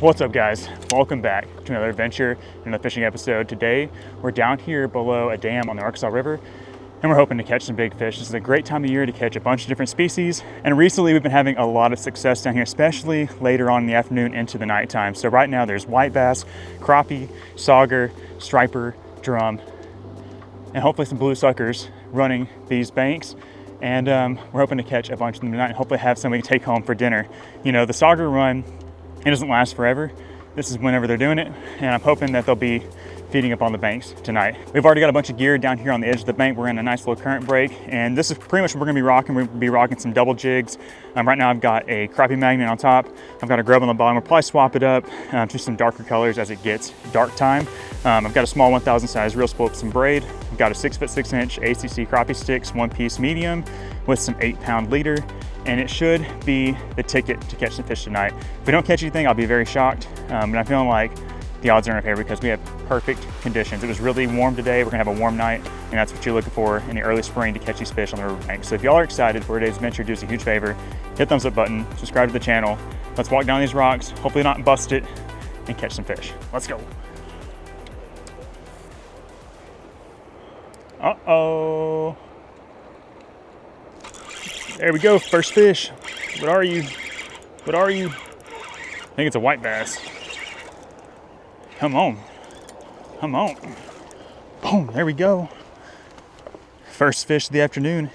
What's up, guys? Welcome back to another adventure and another fishing episode. Today we're down here below a dam on the Arkansas River and we're hoping to catch some big fish. This is a great time of year to catch a bunch of different species, and recently we've been having a lot of success down here, especially later on in the afternoon into the nighttime. So right now there's white bass, crappie, sauger, striper, drum, and hopefully some blue suckers running these banks. And we're hoping to catch a bunch of them tonight and hopefully have some we can take home for dinner. You know, the sauger run, it doesn't last forever. This is whenever they're doing it, and I'm hoping that they'll be feeding up on the banks tonight. We've already got a bunch of gear down here on the edge of the bank. We're in a nice little current break, and this is pretty much what we're gonna be rocking. We're gonna be rocking some double jigs. Right now I've got a crappie magnet on top. I've got a grub on the bottom. We'll probably swap it up to some darker colors as it gets dark time. I've got a small 1000 size reel spool with some braid. I've got a 6'6" ACC Crappie Stix 1-piece medium with some 8-pound leader, and it should be the ticket to catch some fish tonight. If we don't catch anything, I'll be very shocked, but I'm feeling like the odds are in our favor because we have perfect conditions. It was really warm today. We're gonna have a warm night, and that's what you're looking for in the early spring to catch these fish on the riverbank. So if y'all are excited for today's adventure, do us a huge favor, hit the thumbs up button, subscribe to the channel. Let's walk down these rocks, hopefully not bust it, and catch some fish. Let's go. Uh-oh. There we go, first fish. What are you? What are you? I think it's a white bass. Come on, come on. Boom, there we go. First fish of the afternoon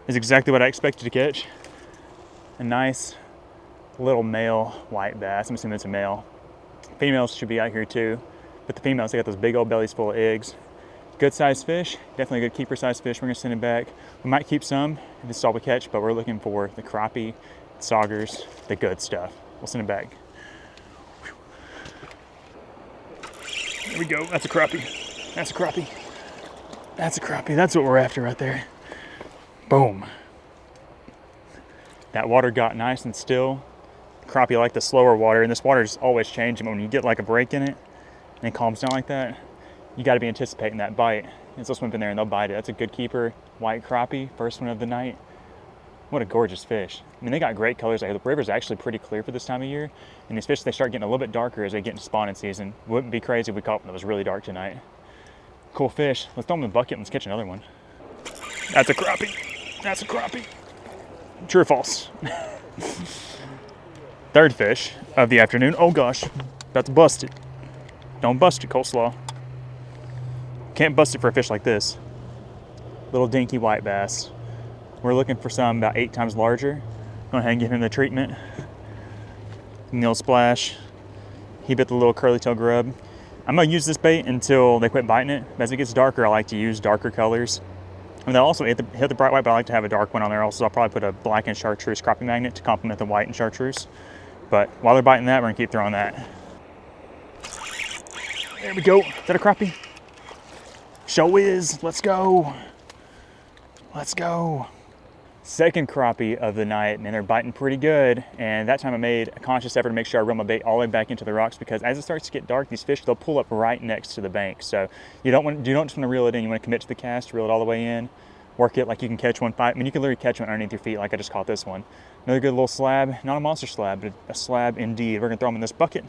is exactly what I expected to catch. A nice little male white bass. I'm assuming it's a male. Females should be out here too, but the females, they got those big old bellies full of eggs. Good sized fish, definitely a good keeper sized fish. We're gonna send it back. We might keep some if this is all we catch, but we're looking for the crappie, the saugers, the good stuff. We'll send it back. There we go, that's a crappie. That's a crappie. That's a crappie, that's what we're after right there. Boom. That water got nice and still. Crappie like the slower water, and this water is always changing. When you get like a break in it and it calms down like that, you got to be anticipating that bite. And so swim in there and they'll bite it. That's a good keeper, white crappie, first one of the night. What a gorgeous fish. I mean, they got great colors. The river's actually pretty clear for this time of year, and these fish, they start getting a little bit darker as they get into spawning season. Wouldn't be crazy if we caught one that was really dark tonight. Cool fish. Let's throw them in the bucket and let's catch another one. That's a crappie. That's a crappie. True or false? Third fish of the afternoon. Oh gosh, about to bust it. Don't bust it, coleslaw. Can't bust it for a fish like this. Little dinky white bass. We're looking for some about 8 times larger. Go ahead and give him the treatment. Nil splash. He bit the little curly tail grub. I'm gonna use this bait until they quit biting it. As it gets darker, I like to use darker colors. And they'll also hit the bright white, but I like to have a dark one on there also. I'll probably put a black and chartreuse crappie magnet to complement the white and chartreuse. But while they're biting that, we're gonna keep throwing that. There we go. Is that a crappie? Show is. Let's go. Let's go. Second crappie of the night, and they're biting pretty good. And that time I made a conscious effort to make sure I reel my bait all the way back into the rocks, because as it starts to get dark, these fish, they'll pull up right next to the bank. So you don't just want to reel it in. You want to commit to the cast, reel it all the way in, work it like you can catch one. I mean, you can literally catch one underneath your feet, like I just caught this one. Another good little slab, not a monster slab, but a slab indeed. We're gonna throw him in this bucket,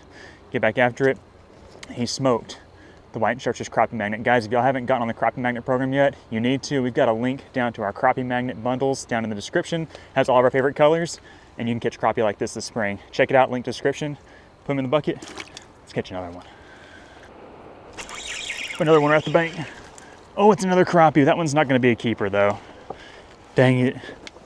get back after it. He smoked the white and chartreuse crappie magnet. Guys, if y'all haven't gotten on the crappie magnet program yet, you need to. We've got a link down to our crappie magnet bundles down in the description. Has all of our favorite colors, and you can catch crappie like this spring. Check it out, link description. Put them in the bucket. Let's catch another one. Another one right at the bank. Oh, it's another crappie. That one's not gonna be a keeper though. Dang it.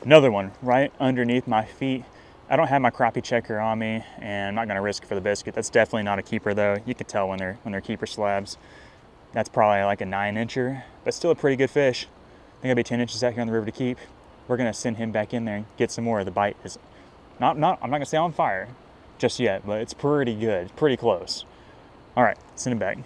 Another one right underneath my feet. I don't have my crappie checker on me, and I'm not gonna risk it for the biscuit. That's definitely not a keeper though. You can tell when they're keeper slabs. That's probably like a 9-incher, but still a pretty good fish. I think I'll be 10 inches out here on the river to keep. We're gonna send him back in there and get some more. The bite is I'm not gonna say on fire just yet, but it's pretty good, pretty close. All right, send him back.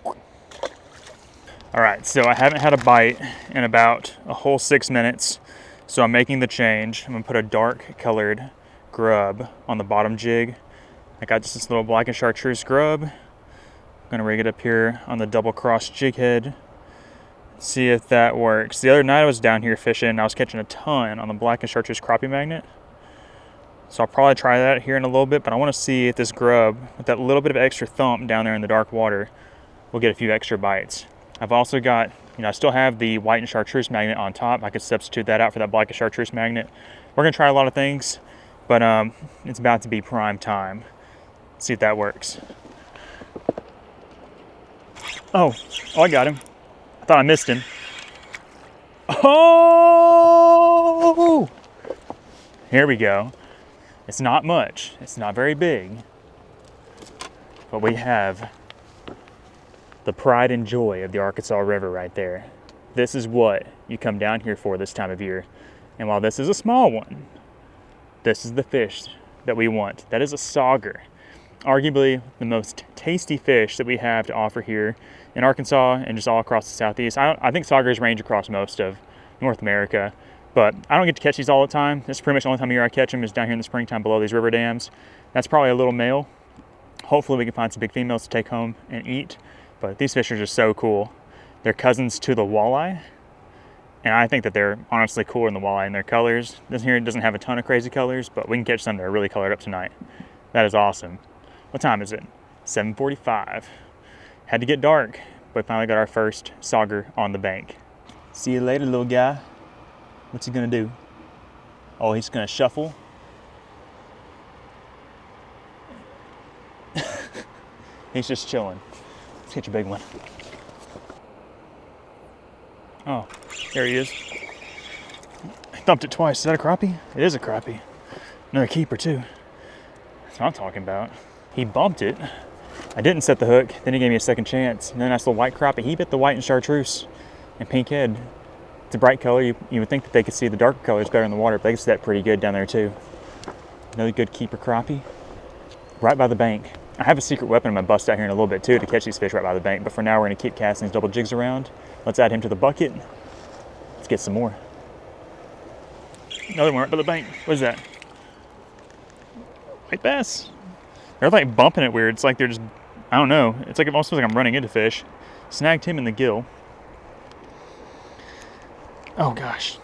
All right, so I haven't had a bite in about a whole 6 minutes. So I'm making the change. I'm gonna put a dark colored grub on the bottom jig. I got just this little black and chartreuse grub. I'm gonna rig it up here on the double cross jig head. See if that works. The other night I was down here fishing and I was catching a ton on the black and chartreuse crappie magnet. So I'll probably try that here in a little bit, but I want to see if this grub, with that little bit of extra thump down there in the dark water, will get a few extra bites. I've also got, I still have the white and chartreuse magnet on top. I could substitute that out for that black and chartreuse magnet. We're gonna try a lot of things, but it's about to be prime time. See if that works. Oh, I got him. I thought I missed him. Oh! Here we go. It's not much. It's not very big. But we have the pride and joy of the Arkansas River right there. This is what you come down here for this time of year. And while this is a small one, this is the fish that we want. That is a sauger. Arguably the most tasty fish that we have to offer here in Arkansas and just all across the Southeast. I think saugers range across most of North America, but I don't get to catch these all the time. This is pretty much the only time of year I catch them is down here in the springtime below these river dams. That's probably a little male. Hopefully we can find some big females to take home and eat, but these fish are just so cool. They're cousins to the walleye, and I think that they're honestly cooler than the walleye in their colors. This here doesn't have a ton of crazy colors, but we can catch some that are really colored up tonight. That is awesome. What time is it? 7:45. Had to get dark, but finally got our first sauger on the bank. See you later, little guy. What's he gonna do? Oh, he's gonna shuffle. He's just chilling. Let's get your big one. Oh, there he is. I thumped it twice. Is that a crappie? It is a crappie. Another keeper too. That's what I'm talking about. He bumped it. I didn't set the hook. Then he gave me a second chance. And then I saw white crappie. He bit the white and chartreuse and pink head. It's a bright color. You would think that they could see the darker colors better in the water, but they can see that pretty good down there too. Another good keeper crappie. Right by the bank. I have a secret weapon I'm gonna bust out here in a little bit too to catch these fish right by the bank, but for now we're gonna keep casting these double jigs around. Let's add him to the bucket. Let's get some more. Another one right by the bank. What is that? White bass. They're like bumping it weird. It's like they're just, I don't know. It's like it almost feels like I'm running into fish. Snagged him in the gill. Oh gosh.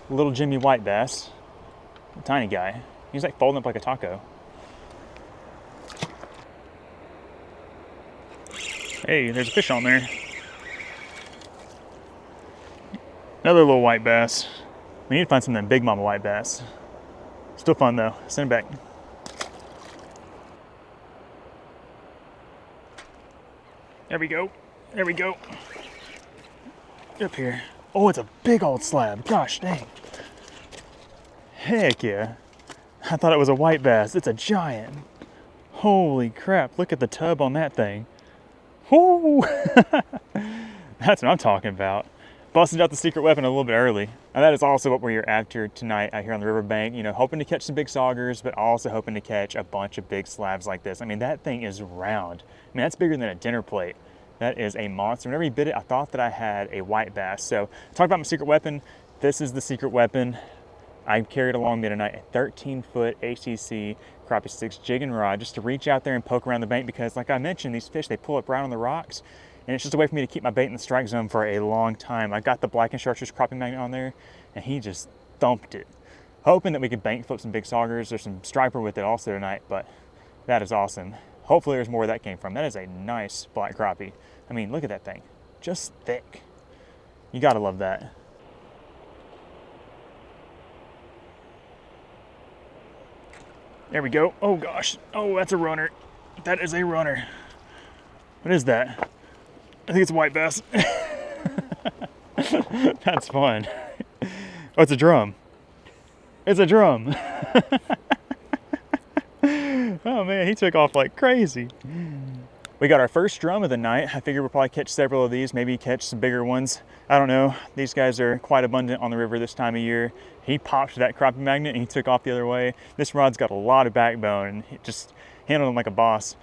Little Jimmy white bass. A tiny guy. He's like folding up like a taco. Hey, there's a fish on there. Another little white bass. We need to find some of them big mama white bass. Still fun though. Send it back. There we go. There we go. Up here. Oh, it's a big old slab. Gosh dang. Heck yeah. I thought it was a white bass. It's a giant. Holy crap. Look at the tub on that thing. Whoo! That's what I'm talking about. Busted out the secret weapon a little bit early. And that is also what we're after tonight out here on the riverbank. You know, hoping to catch some big saugers, but also hoping to catch a bunch of big slabs like this. I mean, that thing is round. I mean, that's bigger than a dinner plate. That is a monster. Whenever he bit it, I thought that I had a white bass. So, talk about my secret weapon. This is the secret weapon. I carried along me tonight a 13-foot HTC Crappie Stix jig and rod just to reach out there and poke around the bank because, like I mentioned, these fish, they pull up right on the rocks. And it's just a way for me to keep my bait in the strike zone for a long time. I got the black and chartreuse crappie magnet on there, and he just thumped it. Hoping that we could bank flip some big saugers. There's some striper with it also tonight, but that is awesome. Hopefully there's more where that came from. That is a nice black crappie. I mean, look at that thing. Just thick. You gotta love that. There we go. Oh gosh. Oh, that's a runner. That is a runner. What is that? I think it's a white bass. That's fun. Oh, it's a drum. It's a drum. Oh man, he took off like crazy. We got our first drum of the night. I figure we'll probably catch several of these, maybe catch some bigger ones. I don't know. These guys are quite abundant on the river this time of year. He popped that crappie magnet and he took off the other way. This rod's got a lot of backbone and it just handled him like a boss.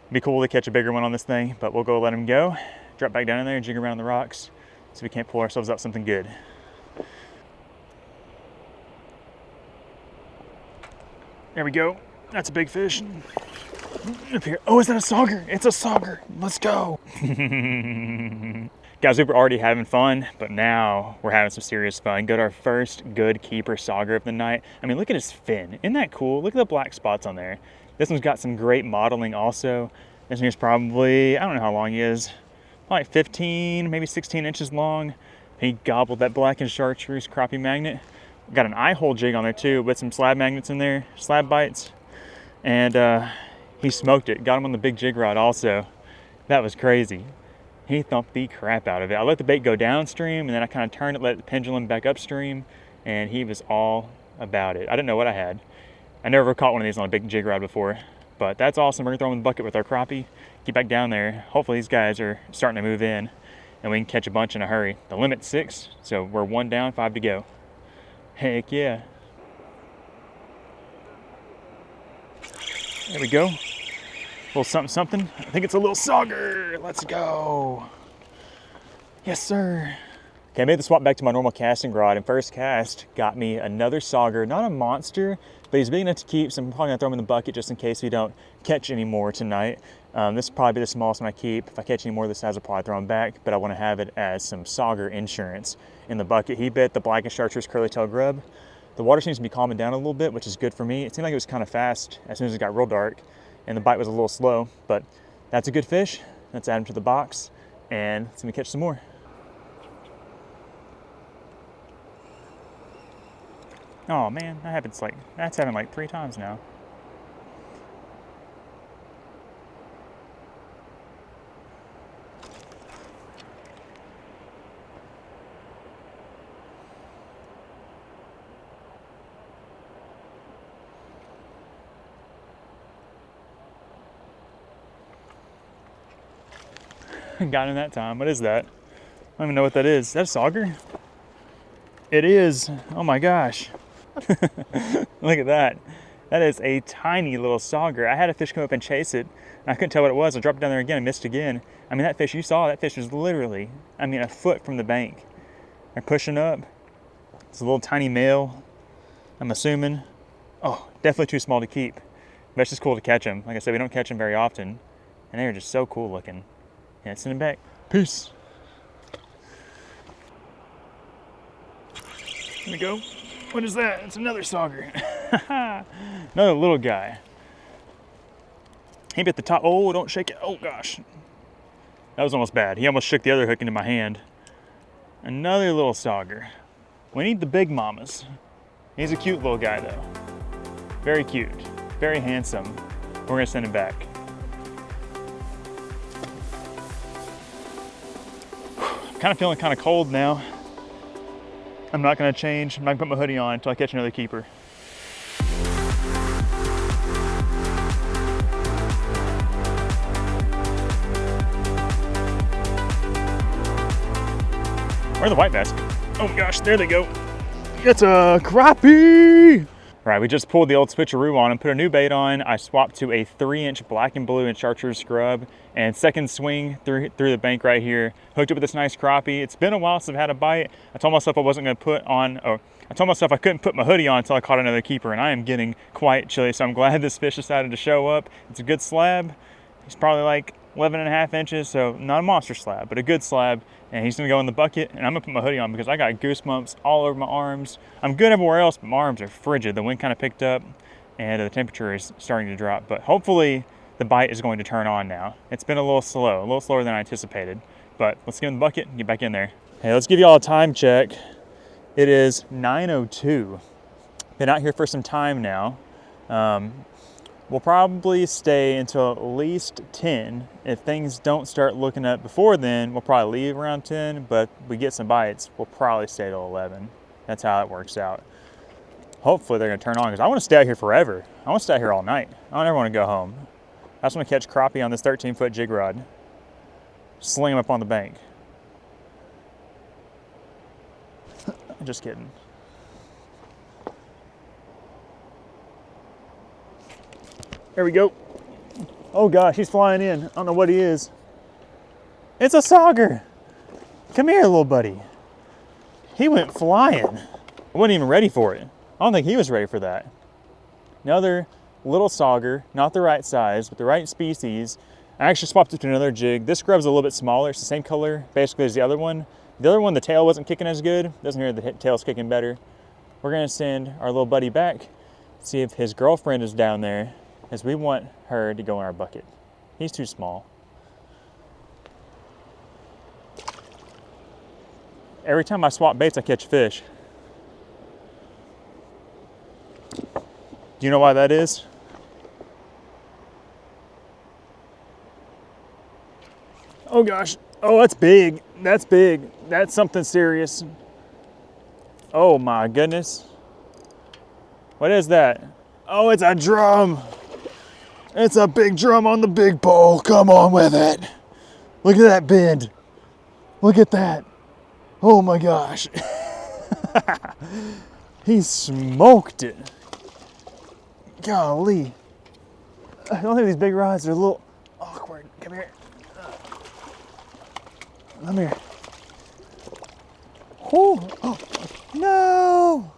It'd be cool to catch a bigger one on this thing, but we'll go let him go. Drop back down in there and jig around the rocks so we can't pull ourselves out something good. There we go. That's a big fish. Up here. Oh, is that a sauger? It's a sauger. Let's go. Guys, we were already having fun, but now we're having some serious fun. Got our first good keeper sauger of the night. I mean, look at his fin. Isn't that cool? Look at the black spots on there. This one's got some great modeling also. This one is probably, I don't know how long he is, like 15, maybe 16 inches long. He gobbled that blackened chartreuse crappie magnet. Got an eye hole jig on there too with some slab magnets in there, slab bites. And he smoked it. Got him on the big jig rod also. That was crazy. He thumped the crap out of it. I let the bait go downstream, and then I kind of turned it, let the pendulum back upstream, and he was all about it. I didn't know what I had. I never caught one of these on a big jig rod before, but that's awesome. We're gonna throw him in the bucket with our crappie, get back down there. Hopefully these guys are starting to move in, and we can catch a bunch in a hurry. The limit's 6, so we're 1 down, 5 to go. Heck yeah. There we go. A little something, something. I think it's a little sauger. Let's go. Yes, sir. Okay, I made the swap back to my normal casting rod, and first cast got me another sauger. Not a monster, but he's big enough to keep, so I'm probably gonna throw him in the bucket just in case we don't catch any more tonight. This will probably be the smallest one I keep. If I catch any more of this size, I'll probably throw him back, but I wanna have it as some sauger insurance in the bucket. He bit the blackened chartreuse curly tail grub. The water seems to be calming down a little bit, which is good for me. It seemed like it was kind of fast as soon as it got real dark, and the bite was a little slow, but that's a good fish. Let's add him to the box, and let's catch some more. Oh man, that's happened like 3 times now. Got him that time. What is that? I don't even know what that is. Is that a sauger? It is. Oh my gosh. Look at that. That is a tiny little sauger. I had a fish come up and chase it, and I couldn't tell what it was. I dropped it down there again and missed again. I mean, that fish, you saw, that fish was literally, I mean, a foot from the bank. They're pushing up. It's a little tiny male, I'm assuming. Oh, definitely too small to keep. But it's just cool to catch them. Like I said, we don't catch them very often, and they're just so cool looking. Yeah, send him back. Peace. Here we go. What is that? It's another sauger. Another little guy. He bit the top. Oh, don't shake it. Oh gosh. That was almost bad. He almost shook the other hook into my hand. Another little sauger. We need the big mamas. He's a cute little guy though. Very cute. Very handsome. We're gonna send him back. Kind of feeling kind of cold now. I'm not gonna change. I'm not gonna put my hoodie on until I catch another keeper. Where's the white basket? Oh gosh, there they go. It's a crappie! All right, we just pulled the old switcheroo on and put a new bait on. I swapped to a 3-inch black and blue and chartreuse scrub, and second swing through the bank right here, hooked up with this nice crappie. It's been a while since I've had a bite. I told myself I wasn't gonna I told myself I couldn't put my hoodie on until I caught another keeper, and I am getting quite chilly, so I'm glad this fish decided to show up. It's a good slab. He's probably like 11.5 inches, so not a monster slab, but a good slab. And he's gonna go in the bucket, and I'm gonna put my hoodie on because I got goosebumps all over my arms. I'm good everywhere else, but my arms are frigid. The wind kind of picked up, and the temperature is starting to drop. But hopefully the bite is going to turn on now. It's been a little slower than I anticipated. But let's get in the bucket and get back in there. Hey, let's give you all a time check. It is 9:02. Been out here for some time now. We'll probably stay until at least 10. If things don't start looking up before then, we'll probably leave around 10, but we get some bites, we'll probably stay till 11. That's how it works out. Hopefully they're gonna turn on, because I wanna stay out here forever. I wanna stay out here all night. I don't ever wanna go home. I just wanna catch crappie on this 13-foot jig rod. Sling them up on the bank. Just kidding. There we go. Oh gosh, he's flying in. I don't know what he is. It's a sauger. Come here, little buddy. He went flying. I wasn't even ready for it. I don't think he was ready for that. Another little sauger, not the right size, but the right species. I actually swapped it to another jig. This grub's a little bit smaller. It's the same color basically as the other one. The other one, the tail wasn't kicking as good. Doesn't hear the tail's kicking better. We're gonna send our little buddy back, see if his girlfriend is down there, as we want her to go in our bucket. He's too small. Every time I swap baits, I catch fish. Do you know why that is? Oh gosh, oh that's big, that's big. That's something serious. Oh my goodness. What is that? Oh, it's a drum. It's a big drum on the big pole. Come on with it. Look at that bend. Look at that. Oh my gosh. He smoked it. Golly. I don't think these big rods are a little awkward. Come here. Come here. Oh, oh no.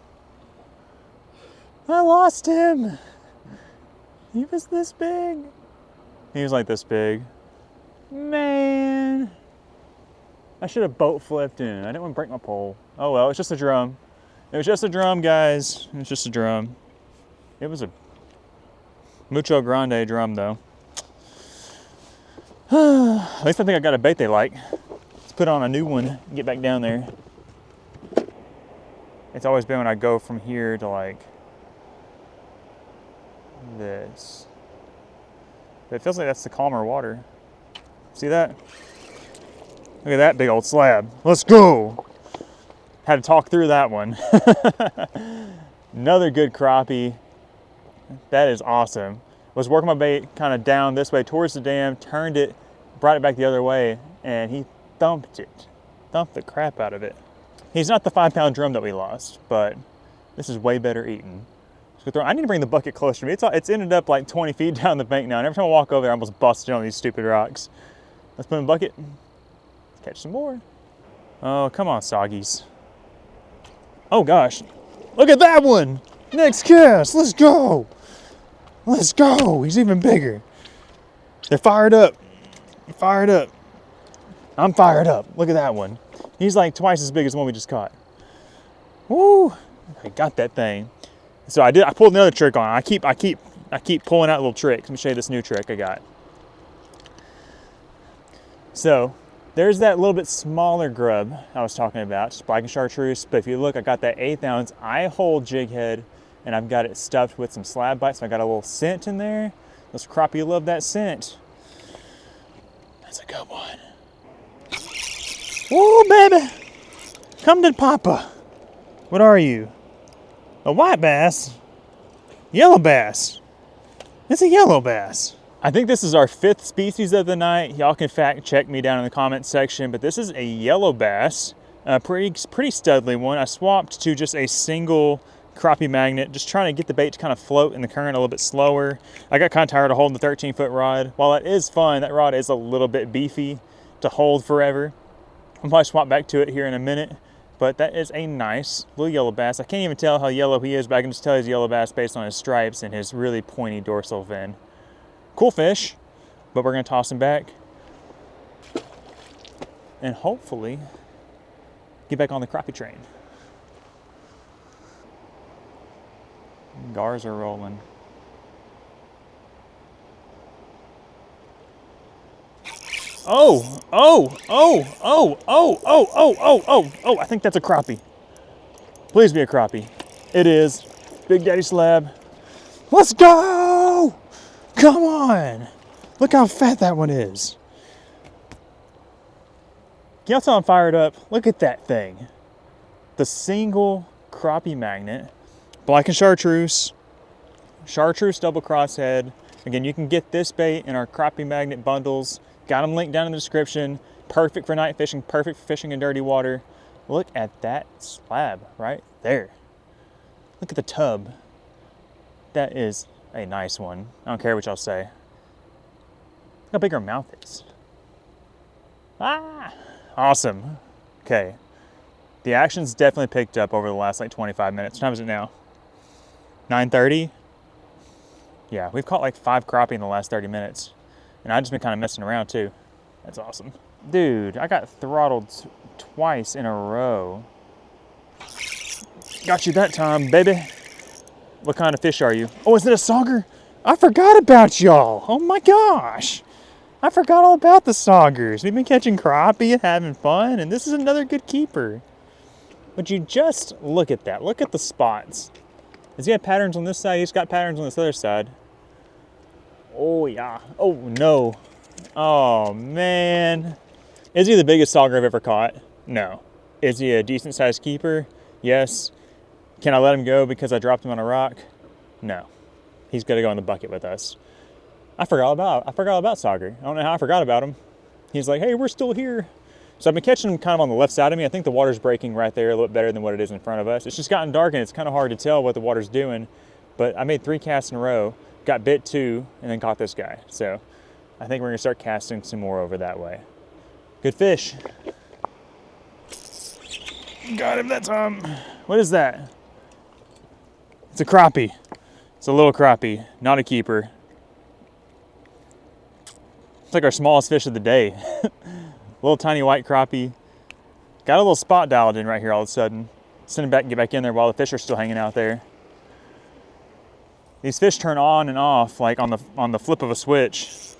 I lost him. He was this big. He was like this big. Man. I should have boat flipped in. I didn't want to break my pole. Oh well, it's just a drum. It was just a drum, guys. It was just a drum. It was a mucho grande drum though. At least I think I got a bait they like. Let's put on a new one and get back down there. It's always been when I go from here to like this. But it feels like that's the calmer water. See that? Look at that big old slab. Let's go. Had to talk through that one. Another good crappie. That is awesome. Was working my bait kind of down this way towards the dam, turned it, brought it back the other way, and he thumped it. Thumped the crap out of it. He's not the 5-pound drum that we lost, but this is way better eaten. I need to bring the bucket closer to me. It's ended up like 20 feet down the bank now, and every time I walk over there, I almost bust on these stupid rocks. Let's put in the bucket. Catch some more. Oh, come on, soggies. Oh gosh, look at that one. Next cast, let's go. Let's go, he's even bigger. They're fired up. Fired up. I'm fired up. Look at that one. He's like twice as big as the one we just caught. Woo, I got that thing. So I pulled another trick on. I keep pulling out little tricks. Let me show you this new trick I got. So there's that little bit smaller grub I was talking about, just black and chartreuse. But if you look, I got that 1/8 ounce eye-hole jig head, and I've got it stuffed with some slab bites. So I got a little scent in there. Those crappie love that scent. That's a good one. Woo, baby! Come to Papa. What are you? A white bass? Yellow bass. It's a yellow bass. I think this is our 5th species of the night. Y'all can fact check me down in the comments section, but this is a yellow bass. A pretty studly one. I swapped to just a single crappie magnet, just trying to get the bait to kind of float in the current a little bit slower. I got kind of tired of holding the 13-foot rod. While that is fun, that rod is a little bit beefy to hold forever. I'll probably swap back to it here in a minute. But that is a nice little yellow bass. I can't even tell how yellow he is, but I can just tell he's a yellow bass based on his stripes and his really pointy dorsal fin. Cool fish, but we're gonna toss him back and hopefully get back on the crappie train. Gars are rolling. Oh, oh, oh, oh, oh, oh, oh, oh, oh, oh, I think that's a crappie. Please be a crappie. It is. Big Daddy Slab. Let's go! Come on! Look how fat that one is. Can y'all tell I'm fired up? Look at that thing. The single crappie magnet, black and chartreuse double crosshead. Again, you can get this bait in our crappie magnet bundles. Got them linked down in the description. Perfect for night fishing, perfect for fishing in dirty water. Look at that slab right there. Look at the tub. That is a nice one. I don't care what y'all say. Look how big her mouth is. Ah, awesome. Okay. The action's definitely picked up over the last like 25 minutes. What time is it now? 9:30? Yeah, we've caught like 5 crappie in the last 30 minutes. And I've just been kind of messing around too. That's awesome. Dude, I got throttled twice in a row. Got you that time, baby. What kind of fish are you? Oh, is it a sauger? I forgot about y'all. Oh my gosh. I forgot all about the saugers. We've been catching crappie and having fun, and this is another good keeper. Would you just look at that? Look at the spots. Does he have patterns on this side? He's got patterns on this other side. Oh yeah. Oh no. Oh man. Is he the biggest sauger I've ever caught? No. Is he a decent sized keeper? Yes. Can I let him go because I dropped him on a rock? No. He's got to go in the bucket with us. I forgot about Sauger. I don't know how I forgot about him. He's like, hey, we're still here. So I've been catching him kind of on the left side of me. I think the water's breaking right there a little bit better than what it is in front of us. It's just gotten dark and it's kind of hard to tell what the water's doing. But I made 3 casts in a row, got bit 2, and then caught this guy. So I think we're gonna start casting some more over that way. Good fish. Got him that time. What is that? It's a crappie. It's a little crappie, not a keeper. It's like our smallest fish of the day. Little tiny white crappie. Got a little spot dialed in right here all of a sudden. Send him back and get back in there while the fish are still hanging out there. These fish turn on and off like on the flip of a switch.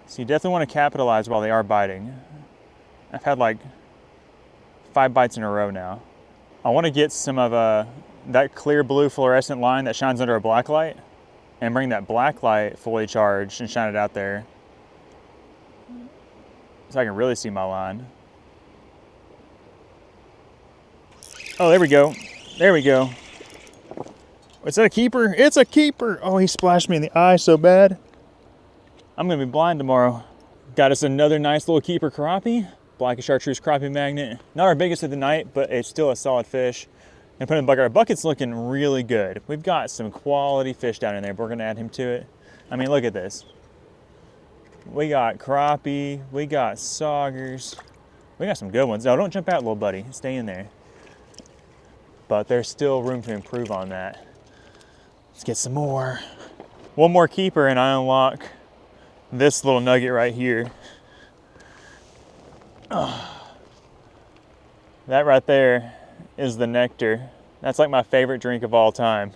So you definitely want to capitalize while they are biting. I've had like 5 bites in a row now. I want to get some of that clear blue fluorescent line that shines under a black light and bring that black light fully charged and shine it out there so I can really see my line. Oh, there we go. There we go. Is that a keeper? It's a keeper. Oh, he splashed me in the eye so bad. I'm gonna be blind tomorrow. Got us another nice little keeper crappie. Black chartreuse crappie magnet. Not our biggest of the night, but it's still a solid fish. And put in the bucket. Our bucket's looking really good. We've got some quality fish down in there, but we're gonna add him to it. I mean, look at this. We got crappie, we got saugers. We got some good ones. No, don't jump out, little buddy. Stay in there. But there's still room to improve on that. Let's get some more. One more keeper and I unlock this little nugget right here. Oh. That right there is the nectar. That's like my favorite drink of all time.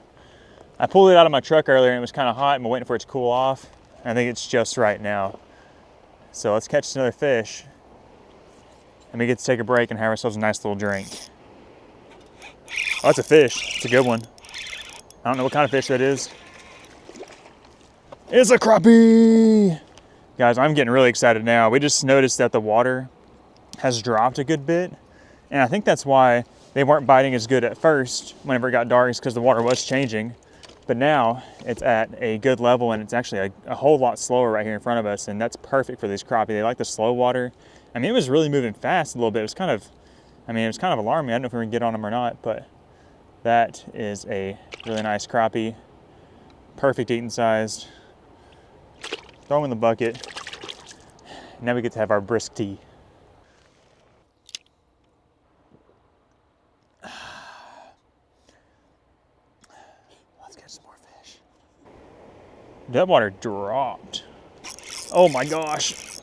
I pulled it out of my truck earlier and it was kind of hot and we're waiting for it to cool off. I think it's just right now. So let's catch another fish and we get to take a break and have ourselves a nice little drink. Oh, that's a fish. It's a good one. I don't know what kind of fish that is. It's a crappie! Guys, I'm getting really excited now. We just noticed that the water has dropped a good bit. And I think that's why they weren't biting as good at first whenever it got dark, is because the water was changing. But now it's at a good level and it's actually a whole lot slower right here in front of us. And that's perfect for these crappie. They like the slow water. I mean, it was really moving fast a little bit. It was kind of, it was kind of alarming. I don't know if we were gonna get on them or not, but that is a really nice crappie. Perfect eating sized. Throw them in the bucket. Now we get to have our brisk tea. Let's catch some more fish. That water dropped. Oh my gosh.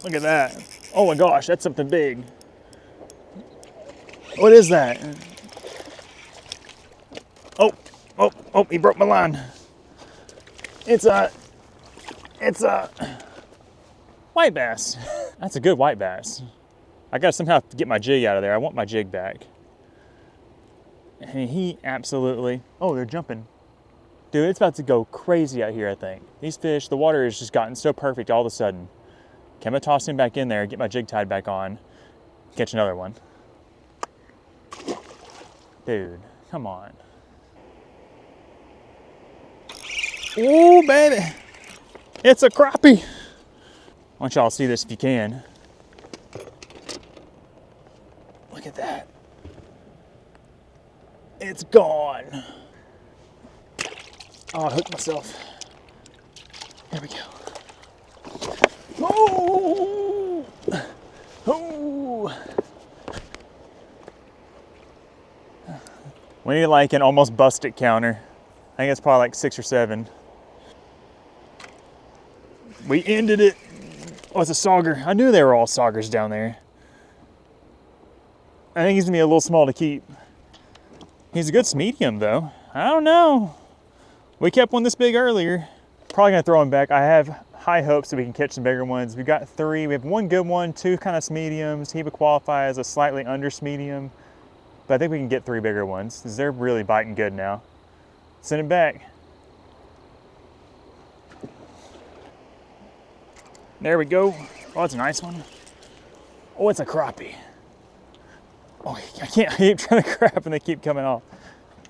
Look at that. Oh my gosh, that's something big. What is that? Oh, he broke my line. It's a white bass. That's a good white bass. I gotta somehow get my jig out of there. I want my jig back. And he absolutely, oh, they're jumping. Dude, it's about to go crazy out here, I think. These fish, the water has just gotten so perfect all of a sudden. Okay, I'm gonna toss him back in there, get my jig tied back on, catch another one. Dude, come on. Oh, baby. It's a crappie. I want y'all to see this if you can. Look at that. It's gone. Oh, I hooked myself. There we go. Oh! Oh! We need like an almost busted counter. I think it's probably like 6 or 7. We ended it. Oh, it's a sauger. I knew they were all saugers down there. I think he's gonna be a little small to keep. He's a good medium though. I don't know. We kept one this big earlier. Probably gonna throw him back. I have high hopes that we can catch some bigger ones. We've got 3. We have 1 good one, 2 kind of mediums. He would qualify as a slightly under medium, but I think we can get 3 bigger ones because they're really biting good now. Send it back. There we go. Oh, that's a nice one. Oh, it's a crappie. Oh, I keep trying to grab and they keep coming off.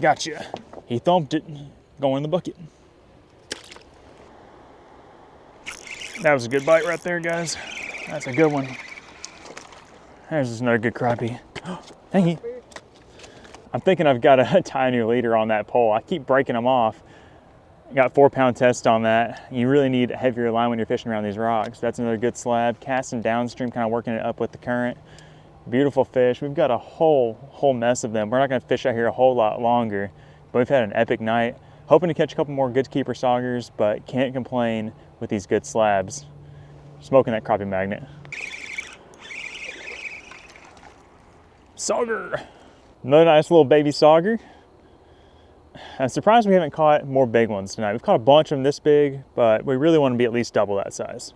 Gotcha. He thumped it. Going in the bucket. That was a good bite right there, guys. That's a good one. There's just another good crappie. Dang it. I'm thinking I've got to tie a new leader on that pole. I keep breaking them off. Got 4-pound test on that. You really need a heavier line when you're fishing around these rocks. That's another good slab. Casting downstream, kind of working it up with the current. Beautiful fish. We've got a whole mess of them. We're not going to fish out here a whole lot longer, but we've had an epic night. Hoping to catch a couple more good keeper saugers, but can't complain with these good slabs. Smoking that crappie magnet. Sauger. Another nice little baby sauger. I'm surprised we haven't caught more big ones tonight. We've caught a bunch of them this big, but we really want to be at least double that size.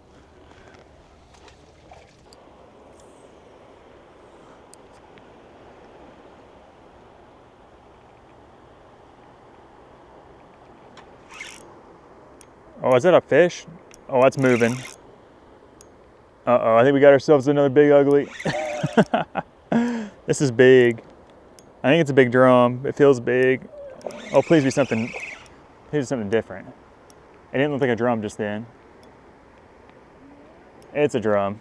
Oh, is that a fish? Oh, that's moving. Uh-oh, I think we got ourselves another big ugly. This is big. I think it's a big drum. It feels big. Oh, please be something different. It didn't look like a drum just then. It's a drum.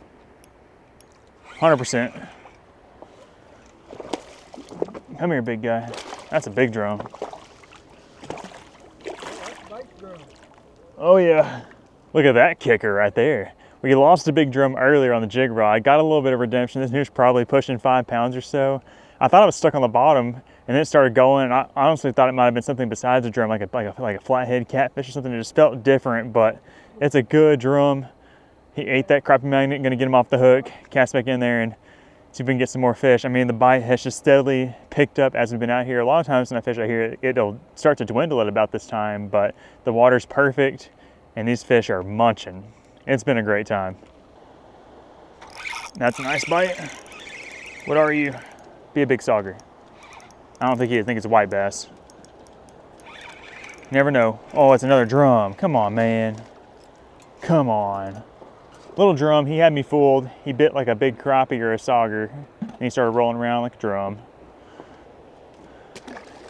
100%. Come here, big guy. That's a big drum. Oh yeah, look at that kicker right there. We lost a big drum earlier on the jig rod. Got a little bit of redemption. This new's probably pushing 5 pounds or so. I thought it was stuck on the bottom and then it started going. I honestly thought it might have been something besides a drum, like a flathead catfish or something. It just felt different, but it's a good drum. He ate that crappie magnet. Gonna get him off the hook, cast back in there and see if we can get some more fish. I mean, the bite has just steadily picked up as we've been out here. A lot of times when I fish out here, it'll start to dwindle at about this time, but the water's perfect and these fish are munching. It's been a great time. That's a nice bite. What are you? Be a big sauger. I don't think he is. I think it's a white bass. Never know. Oh, it's another drum. Come on, man. Come on. Little drum, he had me fooled. He bit like a big crappie or a sauger, and he started rolling around like a drum.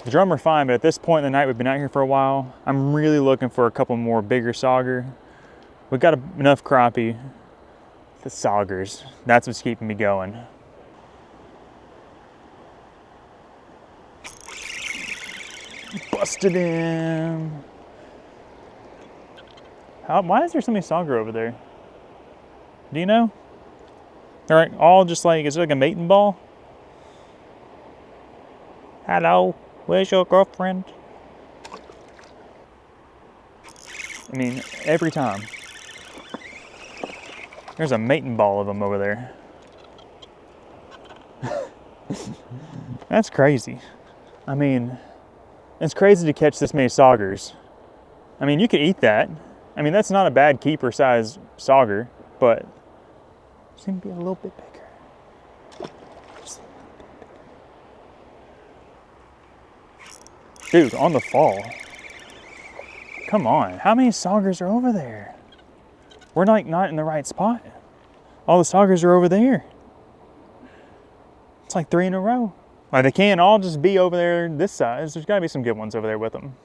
The drum are fine, but at this point in the night, we've been out here for a while. I'm really looking for a couple more bigger sauger. We've got enough crappie. The saugers, that's what's keeping me going. Busted him. Why is there so many sauger over there? Do you know? All right, all just like, is it like a mating ball? Hello, where's your girlfriend? I mean, every time. There's a mating ball of them over there. That's crazy. I mean, it's crazy to catch this many saugers. I mean, you could eat that. I mean, that's not a bad keeper size sauger, but seem to be a little bit bigger. Dude, on the fall. Come on, how many saugers are over there? We're like not in the right spot. All the saugers are over there. It's like 3 in a row. Like they can't all just be over there this size. There's gotta be some good ones over there with them.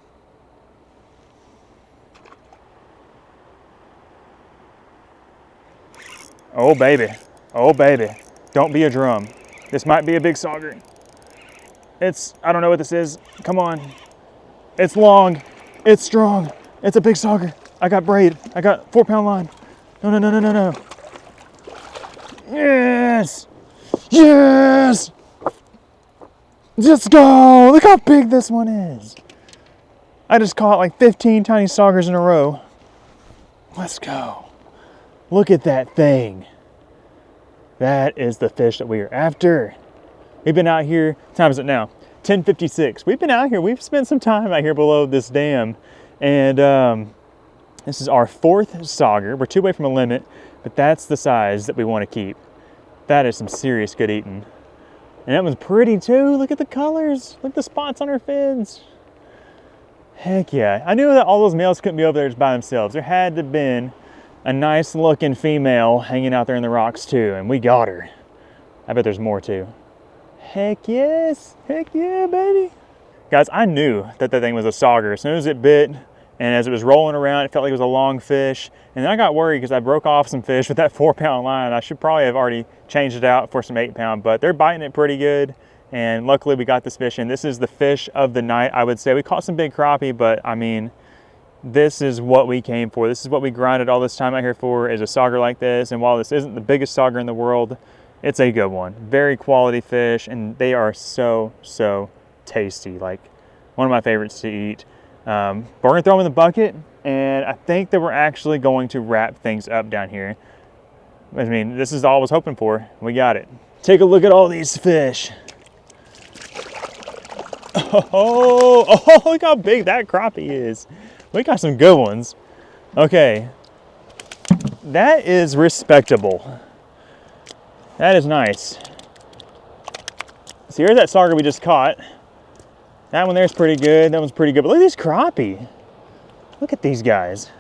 Oh baby, oh baby. Don't be a drum. This might be a big sauger. I don't know what this is. Come on. It's long, it's strong. It's a big sauger. I got braid, I got 4-pound line. No, no, no, no, no, no. Yes, yes. Let's go, look how big this one is. I just caught like 15 tiny saugers in a row. Let's go. Look at that thing. That is the fish that we are after. We've been out here, what time is it now? 10:56. We've been out here, we've spent some time out here below this dam. And this is our 4th sauger. We're 2 away from a limit, but that's the size that we want to keep. That is some serious good eating. And that one's pretty too. Look at the colors. Look at the spots on her fins. Heck yeah. I knew that all those males couldn't be over there just by themselves. There had to have been a nice looking female hanging out there in the rocks too, and we got her. I bet there's more too. Heck yes. Heck yeah, baby. Guys, I knew that that thing was a sauger. As soon as it bit, and as it was rolling around, it felt like it was a long fish. And then I got worried because I broke off some fish with that 4-pound line. I should probably have already changed it out for some 8-pound, but they're biting it pretty good. And luckily we got this fish in. This is the fish of the night, I would say. We caught some big crappie, but I mean, this is what we came for. This is what we grinded all this time out here for, is a sauger like this. And while this isn't the biggest sauger in the world, it's a good one. Very quality fish, and they are so, so tasty. Like, one of my favorites to eat. But we're gonna throw them in the bucket, and I think that we're actually going to wrap things up down here. I mean, this is all I was hoping for. We got it. Take a look at all these fish. Oh, look how big that crappie is. We got some good ones. Okay, that is respectable. That is nice. So here's that sauger we just caught. That one there's pretty good. That one's pretty good. But look at this crappie. Look at these guys.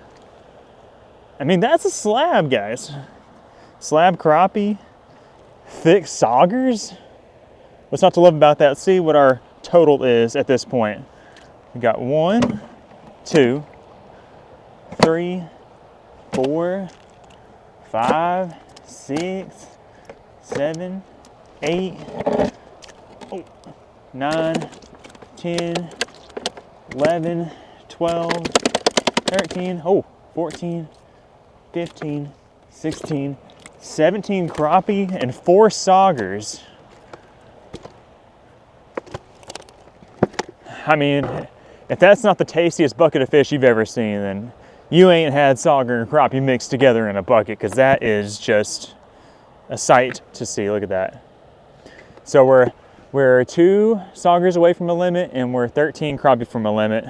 I mean, that's a slab, guys. Slab crappie, thick saugers. What's not to love about that? Let's see what our total is at this point. We got 1, 2, 3, 4, 5, 6, 7, 8, 9, 10, 11, 12, 13, 14, 15, 16, 17 crappie and 4 saugers. I mean, if that's not the tastiest bucket of fish you've ever seen, then you ain't had sauger and crappie mixed together in a bucket, because that is just a sight to see. Look at that. So we're 2 saugers away from a limit, and we're 13 crappie from a limit.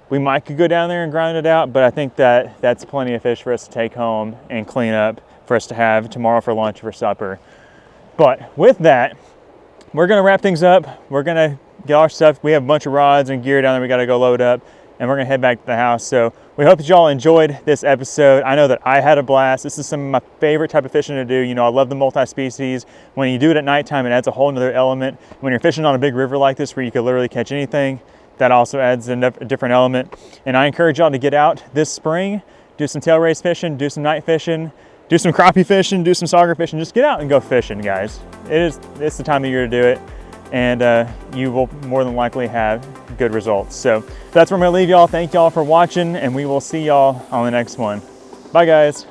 We might could go down there and grind it out, but I think that that's plenty of fish for us to take home and clean up for us to have tomorrow for lunch or for supper. But with that, we're gonna wrap things up. We're gonna get our stuff. We have a bunch of rods and gear down there we gotta go load up, and we're gonna head back to the house. So we hope that y'all enjoyed this episode. I know that I had a blast. This is some of my favorite type of fishing to do. You know, I love the multi-species. When you do it at nighttime, it adds a whole nother element. When you're fishing on a big river like this where you could literally catch anything, that also adds a different element. And I encourage y'all to get out this spring, do some tail race fishing, do some night fishing, do some crappie fishing, do some sauger fishing. Just get out and go fishing, guys. It's the time of year to do it, and you will more than likely have good results. So that's where I'm gonna leave y'all. Thank y'all for watching, and we will see y'all on the next one. Bye, guys.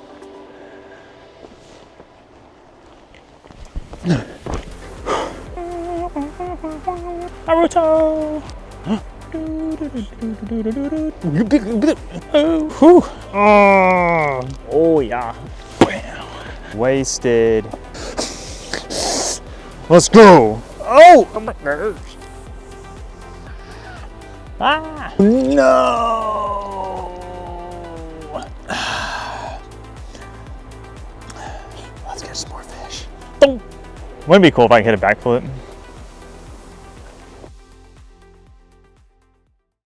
Naruto! Oh yeah. Wasted. Let's go. Oh, my nerves. Ah, no. Let's get some more fish. Wouldn't it be cool if I could hit a backflip?